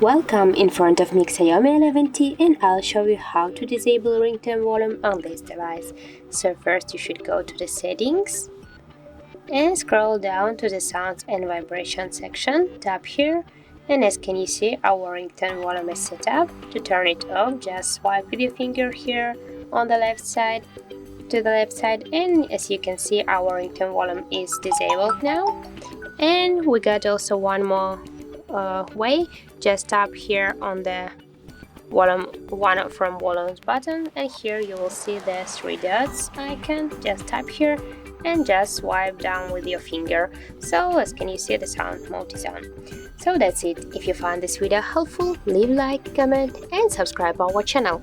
Welcome, in front of me XIAOMI 11T, and I'll show you how to disable ringtone volume on this device. So first you should go to the settings and scroll down to the sounds and vibration section. Tap here, and as can you see, our ringtone volume is set up. To turn it off, just swipe with your finger here on the left side to the left side, and as you can see, our ringtone volume is disabled now. And we got also one more way. Just tap here on the volume volumes button, and here you will see the three dots icon. Just tap here and just swipe down with your finger. So as can you see, the sound mode is on. So that's it. If you found this video helpful, leave a like, comment and subscribe our channel.